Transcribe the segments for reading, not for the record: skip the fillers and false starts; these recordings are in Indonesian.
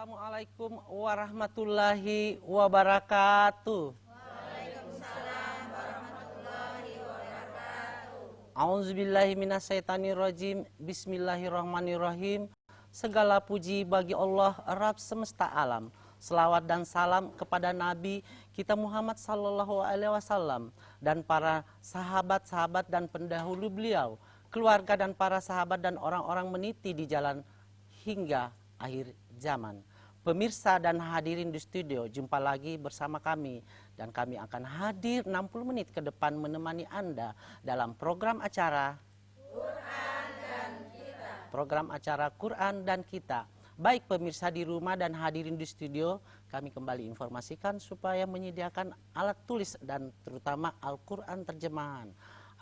Assalamualaikum warahmatullahi wabarakatuh. Waalaikumsalam warahmatullahi wabarakatuh. A'udzubillahi minasyaitonirrajim. Bismillahirrahmanirrahim. Segala puji bagi Allah Rabb semesta alam. Selawat dan salam kepada Nabi kita Muhammad sallallahu alaihi wasallam dan para sahabat-sahabat dan pendahulu beliau, keluarga dan para sahabat dan orang-orang meniti di jalan hingga akhir zaman. Pemirsa dan hadirin di studio, jumpa lagi bersama kami dan kami akan hadir 60 menit ke depan menemani Anda dalam program acara Quran dan kita. Program acara Quran dan Kita. Baik pemirsa di rumah dan hadirin di studio, kami kembali informasikan supaya menyediakan alat tulis dan terutama Al-Quran terjemahan.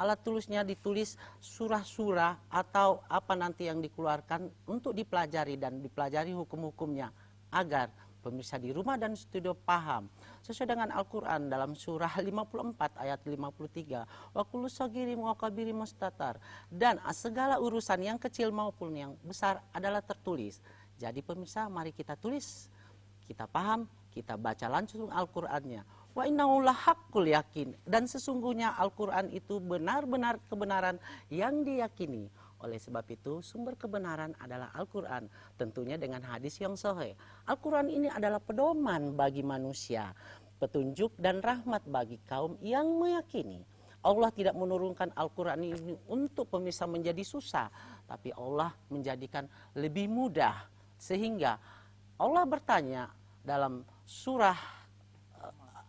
Alat tulisnya ditulis surah-surah atau apa nanti yang dikeluarkan untuk dipelajari dan dipelajari hukum-hukumnya agar pemirsa di rumah dan studio paham sesuai dengan Al-Quran dalam surah 54 ayat 53 wa kullu sagirin wa kabirin mustatar, dan segala urusan yang kecil maupun yang besar adalah tertulis. Jadi pemirsa, mari kita tulis, kita paham, kita baca langsung Al-Qur'annya. Wa innahu lahaqqul yakin, dan sesungguhnya Al-Qur'an itu benar-benar kebenaran yang diyakini. Oleh sebab itu sumber kebenaran adalah Al-Qur'an, tentunya dengan hadis yang sahih. Al-Qur'an ini adalah pedoman bagi manusia, petunjuk dan rahmat bagi kaum yang meyakini. Allah tidak menurunkan Al-Qur'an ini untuk pemirsa menjadi susah, tapi Allah menjadikan lebih mudah. Sehingga Allah bertanya dalam surah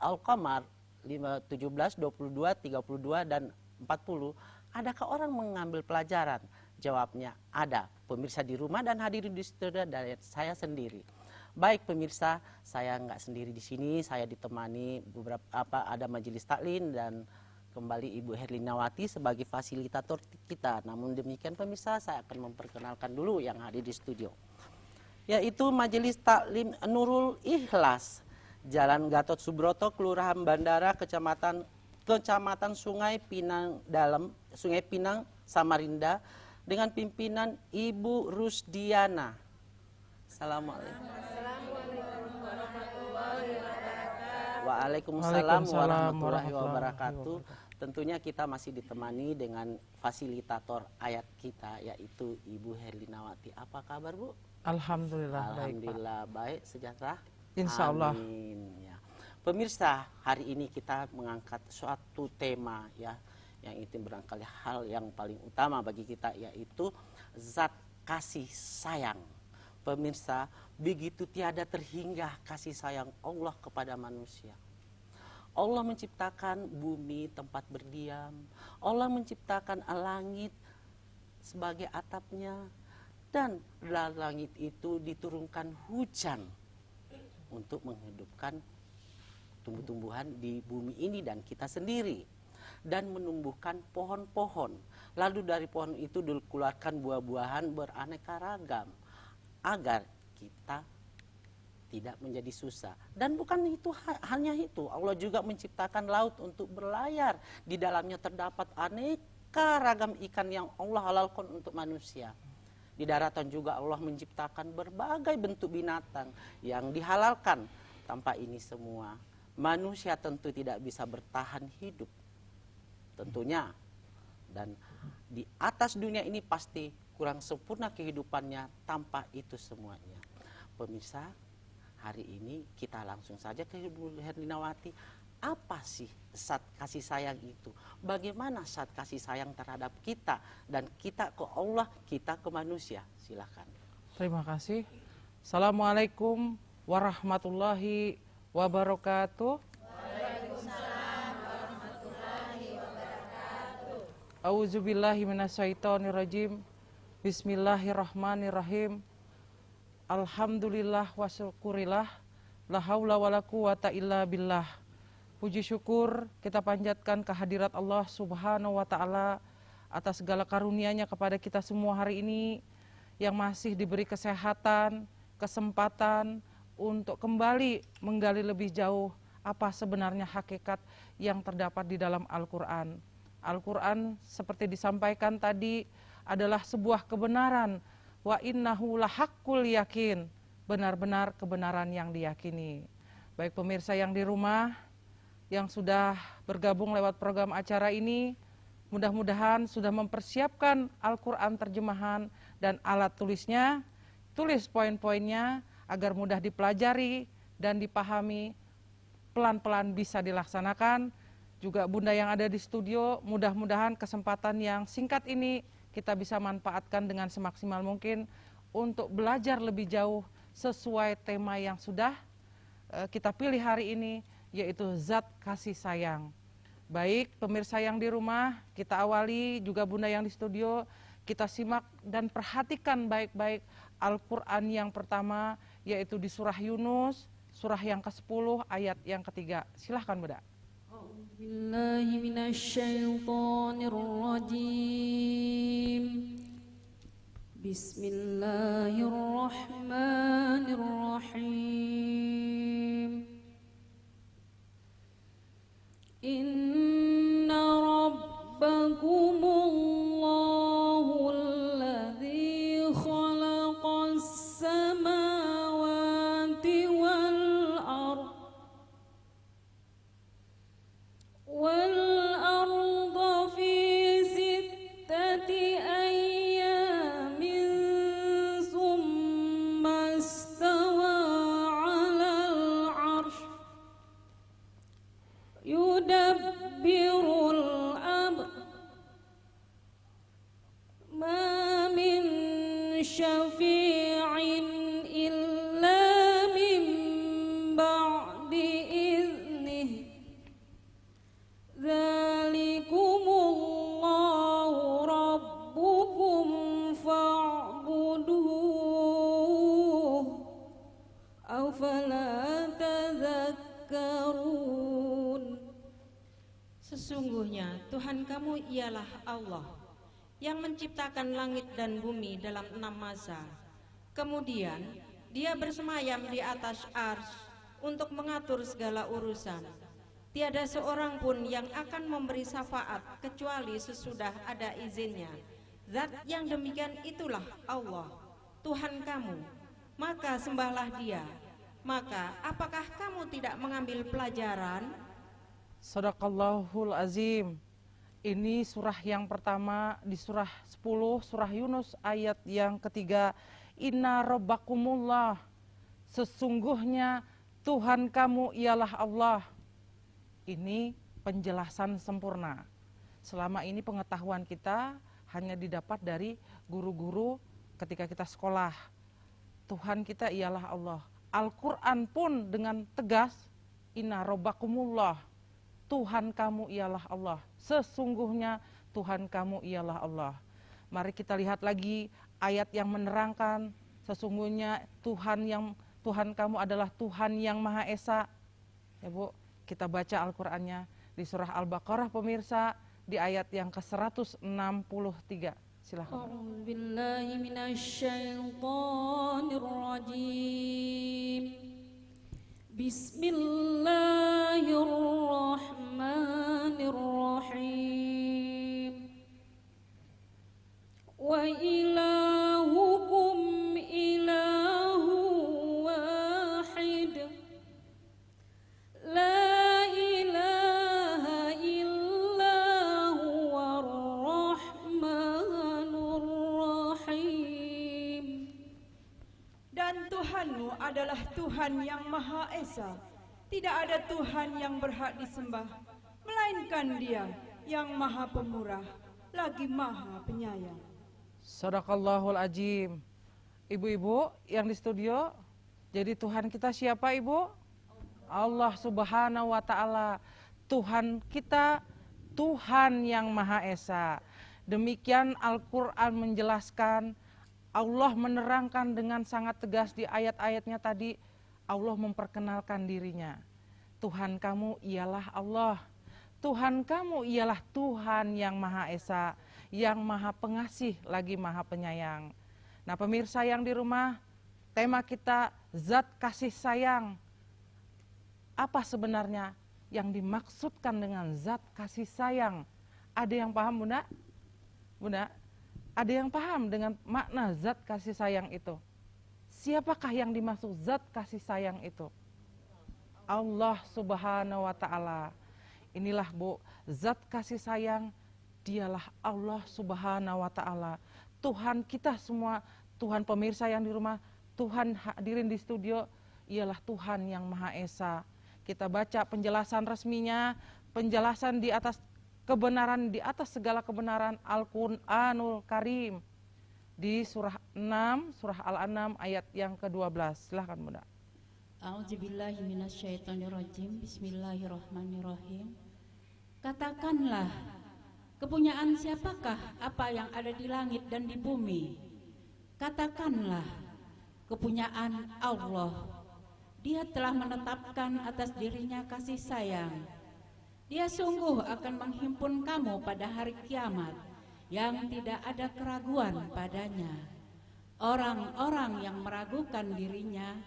Al-Qamar 17, 22, 32, dan 40, adakah orang mengambil pelajaran? Jawabnya ada. Pemirsa di rumah dan hadirin di studio dari saya sendiri. Baik pemirsa, saya nggak sendiri di sini, saya ditemani ada majelis taklim dan kembali Ibu Herlinawati sebagai fasilitator kita. Namun demikian pemirsa, saya akan memperkenalkan dulu yang hadir di studio, yaitu Majelis Taklim Nurul Ikhlas, Jalan Gatot Subroto, Kelurahan Bandara, Kecamatan Sungai Pinang Dalam, Sungai Pinang, Samarinda, dengan pimpinan Ibu Rusdiana. Assalamualaikum. Waalaikumsalam warahmatullahi wabarakatuh. Tentunya kita masih ditemani dengan fasilitator ayat kita, yaitu Ibu Herlinawati. Apa kabar, Bu? Alhamdulillah, Alhamdulillah baik, sejahtera. Insya Allah. Amin. Ya. Pemirsa, hari ini kita mengangkat suatu tema ya, yang itu barangkali hal yang paling utama bagi kita, yaitu zat kasih sayang. Pemirsa, begitu tiada terhingga kasih sayang Allah kepada manusia. Allah menciptakan bumi tempat berdiam, Allah menciptakan langit sebagai atapnya, dan dari langit itu diturunkan hujan untuk menghidupkan tumbuh-tumbuhan di bumi ini dan kita sendiri, dan menumbuhkan pohon-pohon. Lalu dari pohon itu dikeluarkan buah-buahan beraneka ragam agar kita tidak menjadi susah. Dan bukan itu hanya itu, Allah juga menciptakan laut untuk berlayar. Di dalamnya terdapat aneka ragam ikan yang Allah halalkan untuk manusia. Di daratan juga Allah menciptakan berbagai bentuk binatang yang dihalalkan. Tanpa ini semua, manusia tentu tidak bisa bertahan hidup. Tentunya. Dan di atas dunia ini pasti kurang sempurna kehidupannya tanpa itu semuanya. Pemirsa, hari ini kita langsung saja ke Ibu Herlinawati. Apa sih zat kasih sayang itu? Bagaimana zat kasih sayang terhadap kita dan kita ke Allah, kita ke manusia? Silakan. Terima kasih. Assalamualaikum warahmatullahi wabarakatuh. Waalaikumsalam warahmatullahi wabarakatuh. Auzubillahi minasyaitonirrajim. Bismillahirrahmanirrahim. Alhamdulillah wa syukurillah. La haula wala quwata illa billah. Puji syukur kita panjatkan kehadirat Allah Subhanahu wa ta'ala atas segala karunia-Nya kepada kita semua hari ini, yang masih diberi kesehatan, kesempatan untuk kembali menggali lebih jauh apa sebenarnya hakikat yang terdapat di dalam Al-Quran. Al-Quran seperti disampaikan tadi adalah sebuah kebenaran. Wa innahu lahaqqul yakin, benar-benar kebenaran yang diyakini. Baik pemirsa yang di rumah, yang sudah bergabung lewat program acara ini, mudah-mudahan sudah mempersiapkan Al-Quran terjemahan dan alat tulisnya, tulis poin-poinnya agar mudah dipelajari dan dipahami, pelan-pelan bisa dilaksanakan. Juga Bunda yang ada di studio, mudah-mudahan kesempatan yang singkat ini kita bisa manfaatkan dengan semaksimal mungkin untuk belajar lebih jauh sesuai tema yang sudah kita pilih hari ini, yaitu zat kasih sayang. Baik pemirsa yang di rumah, kita awali, juga Bunda yang di studio, kita simak dan perhatikan baik-baik Al-Quran yang pertama, yaitu di surah Yunus, surah yang ke-10 ayat yang ketiga. Silahkan Bunda. A'udzubillahi minasyaitonirrajim. Bismillahirrahmanirrahim. Inna rabbakumullahu alladzi khalaqas samawati wal arda fi sittati ayyamin thumma istawa 'alal 'arsy yudabbirul amr ma min syafi'in illa min ba'di idnih dzalikumullahu rabbukum fa'buduh afala tadhakkarun. Sesungguhnya Tuhan kamu ialah Allah yang menciptakan langit dan bumi dalam 6 masa. Kemudian Dia bersemayam di atas arsy untuk mengatur segala urusan. Tiada seorang pun yang akan memberi syafaat kecuali sesudah ada izinnya. Zat yang demikian itulah Allah, Tuhan kamu. Maka sembahlah Dia. Maka apakah kamu tidak mengambil pelajaran? Shadaqallahul azim. Ini surah yang pertama di surah 10, surah Yunus ayat yang ketiga. Inna rabbakumullah, sesungguhnya Tuhan kamu ialah Allah. Ini penjelasan sempurna. Selama ini pengetahuan kita hanya didapat dari guru-guru ketika kita sekolah. Tuhan kita ialah Allah. Al-Quran pun dengan tegas, inna rabbakumullah, Tuhan kamu ialah Allah. Sesungguhnya Tuhan kamu ialah Allah. Mari kita lihat lagi ayat yang menerangkan sesungguhnya Tuhan kamu adalah Tuhan yang Maha Esa. Ya Bu, kita baca Al-Qur'annya di surah Al-Baqarah pemirsa di ayat yang ke-163. Silakan. A'udzubillahi minasyaitonirrajim. Bismillahirrahmanirrahim. Wa ilahukum ilahu wahid. La ilaha illa huwar rahmanur rahim. Dan Tuhanmu adalah Tuhan yang Maha Esa. Tidak ada Tuhan yang berhak disembah, melainkan Dia yang Maha Pemurah, lagi Maha Penyayang. Shadaqallahul azim. Ibu-ibu yang di studio, jadi Tuhan kita siapa Ibu? Allah Subhanahu wa Ta'ala. Tuhan kita, Tuhan yang Maha Esa. Demikian Al-Quran menjelaskan, Allah menerangkan dengan sangat tegas di ayat-ayatnya tadi. Allah memperkenalkan dirinya. Tuhan kamu ialah Allah. Tuhan kamu ialah Tuhan yang Maha Esa, yang Maha Pengasih lagi Maha Penyayang. Nah pemirsa yang di rumah, tema kita zat kasih sayang. Apa sebenarnya yang dimaksudkan dengan zat kasih sayang? Ada yang paham Bunda? Bunda, ada yang paham dengan makna zat kasih sayang itu? Siapakah yang dimaksud zat kasih sayang itu? Allah Subhanahu wa Ta'ala. Inilah Bu, zat kasih sayang, dialah Allah Subhanahu wa Ta'ala. Tuhan kita semua, Tuhan pemirsa yang di rumah, Tuhan hadirin di studio, ialah Tuhan yang Maha Esa. Kita baca penjelasan resminya, penjelasan di atas kebenaran, di atas segala kebenaran Al-Quranul Karim. Di surah 6, surah Al-An'am ayat yang ke-12. Silahkan Bunda. A'udzubillahi minasyaitonirrajim. Bismillahirrahmanirrahim. Katakanlah, kepunyaan siapakah apa yang ada di langit dan di bumi? Katakanlah, kepunyaan Allah. Dia telah menetapkan atas dirinya kasih sayang. Dia sungguh akan menghimpun kamu pada hari kiamat yang tidak ada keraguan padanya. Orang-orang yang meragukan dirinya,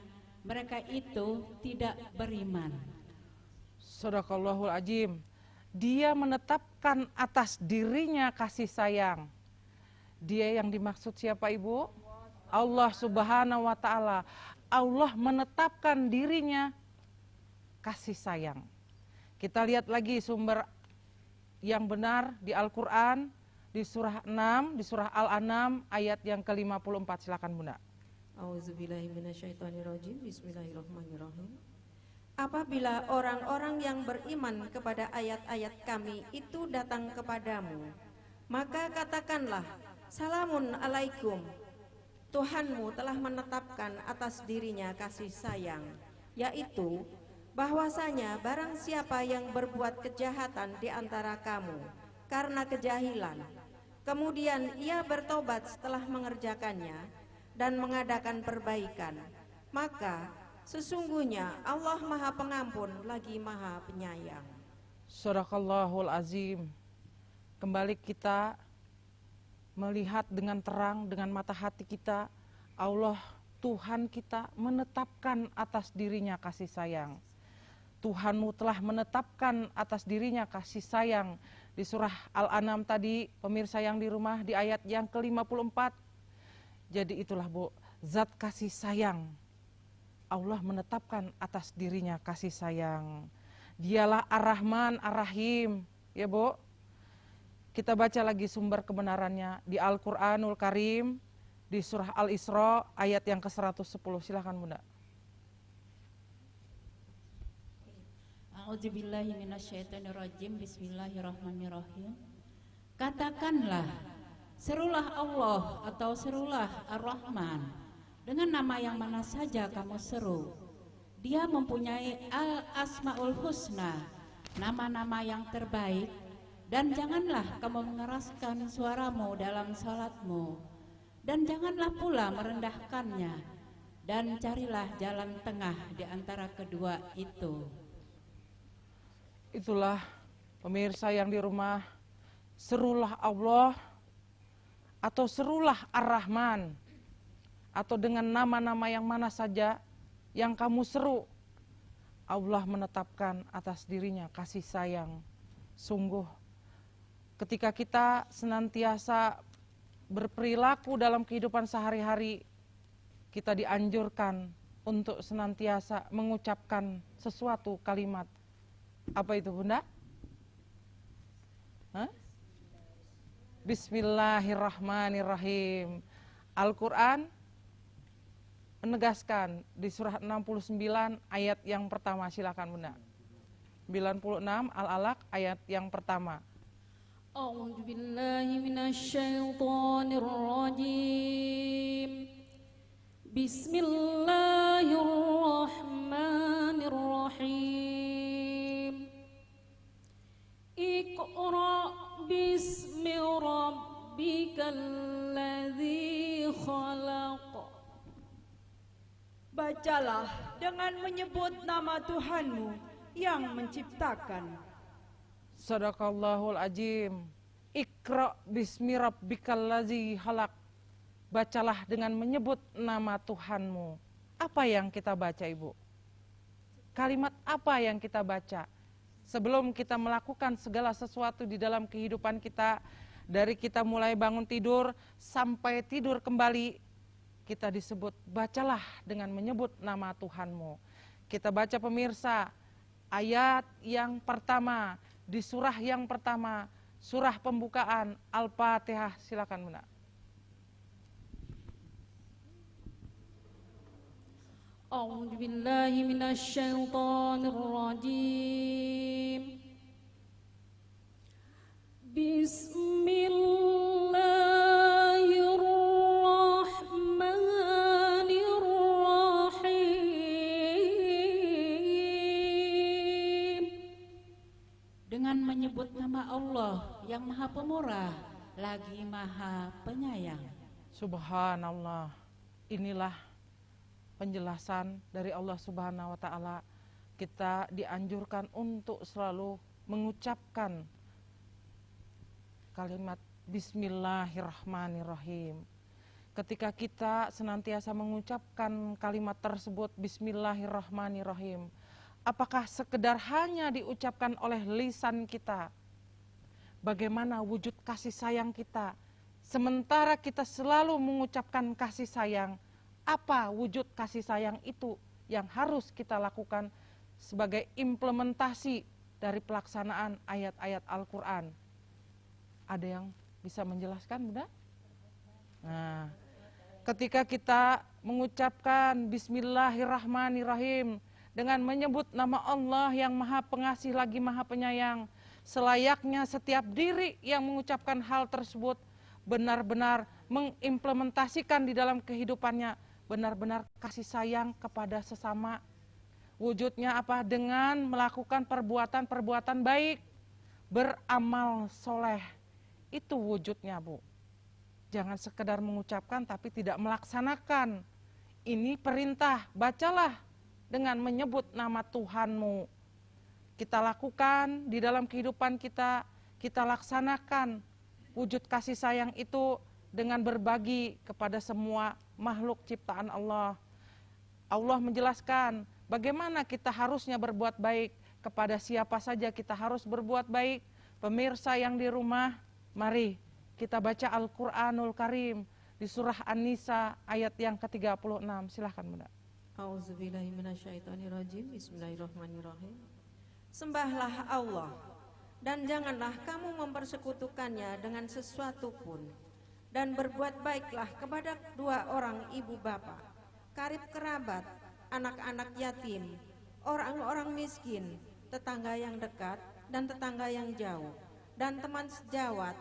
mereka itu tidak beriman. Shadaqallahul Azim. Dia menetapkan atas dirinya kasih sayang. Dia yang dimaksud siapa Ibu? Allah Subhanahu wa Ta'ala. Allah menetapkan dirinya kasih sayang. Kita lihat lagi sumber yang benar di Al-Quran, di surah 6, di surah Al-An'am ayat yang ke-54. Silakan Bunda. Auzubillahi minasyaitonirrajim. Bismillahirrahmanirrahim. Apabila orang-orang yang beriman kepada ayat-ayat kami itu datang kepadamu, maka katakanlah, salamun alaikum. Tuhanmu telah menetapkan atas dirinya kasih sayang, yaitu bahwasanya barang siapa yang berbuat kejahatan di antara kamu karena kejahilan, kemudian ia bertobat setelah mengerjakannya dan mengadakan perbaikan, maka sesungguhnya Allah Maha Pengampun lagi Maha Penyayang. Shadaqallahul Azim. Kembali kita melihat dengan terang, dengan mata hati kita, Allah Tuhan kita menetapkan atas dirinya kasih sayang. Tuhanmu telah menetapkan atas dirinya kasih sayang. Di surah Al-An'am tadi, pemirsa yang di rumah, di ayat yang ke-54. Jadi itulah Bu, zat kasih sayang. Allah menetapkan atas dirinya kasih sayang. Dialah Ar-Rahman, Ar-Rahim. Ya Bu, kita baca lagi sumber kebenarannya di Al-Quranul Karim, di surah Al-Isra ayat yang ke-110. Silahkan Bunda. A'udzubillahi minasyaitonirrajim. Bismillahirrahmanirrahim. Katakanlah, serulah Allah atau serulah Ar-Rahman dengan nama yang mana saja kamu seru. Dia mempunyai Al-Asmaul Husna, nama-nama yang terbaik. Dan janganlah kamu mengeraskan suaramu dalam salatmu, dan janganlah pula merendahkannya, dan carilah jalan tengah di antara kedua itu. Itulah pemirsa yang di rumah, serulah Allah atau serulah Ar-Rahman, atau dengan nama-nama yang mana saja yang kamu seru, Allah menetapkan atas dirinya kasih sayang. Sungguh ketika kita senantiasa berperilaku dalam kehidupan sehari-hari, kita dianjurkan untuk senantiasa mengucapkan sesuatu kalimat. Apa itu Bunda? Hah? Bismillahirrahmanirrahim. Al-Quran menegaskan di surah 69 ayat yang pertama. Silakan Bunda. 96 Al-Alaq ayat yang pertama. A'udzu billahi minasyaitonir rajim. Bismillahirrahmanirrahim. Iqra bismi rabbikal ladzi khalaq. Bacalah dengan menyebut nama Tuhanmu yang menciptakan. Shadaqallahul Azim. Iqra bismi rabbikal ladzi khalaq. Bacalah dengan menyebut nama Tuhanmu. Apa yang kita baca Ibu? Kalimat apa yang kita baca? Sebelum kita melakukan segala sesuatu di dalam kehidupan kita, dari kita mulai bangun tidur sampai tidur kembali, kita disebut, bacalah dengan menyebut nama Tuhanmu. Kita baca pemirsa, ayat yang pertama, di surah yang pertama, surah pembukaan, Al-Fatihah. Silakan Bunda. أعوذ بالله من الشيطان الرجيم بسم الله الرحمن الرحيم. Dengan menyebut nama Allah yang Maha Pemurah lagi Maha Penyayang. Subhanallah. Inilah penjelasan dari Allah Subhanahu wa taala. Kita dianjurkan untuk selalu mengucapkan kalimat Bismillahirrahmanirrahim. Ketika kita senantiasa mengucapkan kalimat tersebut, Bismillahirrahmanirrahim, apakah sekedar hanya diucapkan oleh lisan kita? Bagaimana wujud kasih sayang kita? Sementara kita selalu mengucapkan kasih sayang, apa wujud kasih sayang itu yang harus kita lakukan sebagai implementasi dari pelaksanaan ayat-ayat Al-Quran? Ada yang bisa menjelaskan, Bunda? Nah, ketika kita mengucapkan Bismillahirrahmanirrahim dengan menyebut nama Allah yang Maha Pengasih lagi Maha Penyayang, selayaknya setiap diri yang mengucapkan hal tersebut benar-benar mengimplementasikan di dalam kehidupannya, benar-benar kasih sayang kepada sesama. Wujudnya apa? Dengan melakukan perbuatan-perbuatan baik, beramal soleh. Itu wujudnya, Bu. Jangan sekedar mengucapkan tapi tidak melaksanakan. Ini perintah, bacalah dengan menyebut nama Tuhanmu. Kita lakukan di dalam kehidupan kita, kita laksanakan wujud kasih sayang itu dengan berbagi kepada semua makhluk ciptaan Allah. Allah menjelaskan bagaimana kita harusnya berbuat baik, kepada siapa saja kita harus berbuat baik. Pemirsa yang di rumah, mari kita baca Al-Quranul Karim di surah An-Nisa ayat yang ke-36. Silahkan Bunda. A'udzubillahiminasyaitonirrajim. Bismillahirrahmanirrahim. Sembahlah Allah dan janganlah kamu mempersekutukannya dengan sesuatu pun. Dan berbuat baiklah kepada dua orang ibu bapa, karib kerabat, anak-anak yatim, orang-orang miskin, tetangga yang dekat dan tetangga yang jauh, dan teman sejawat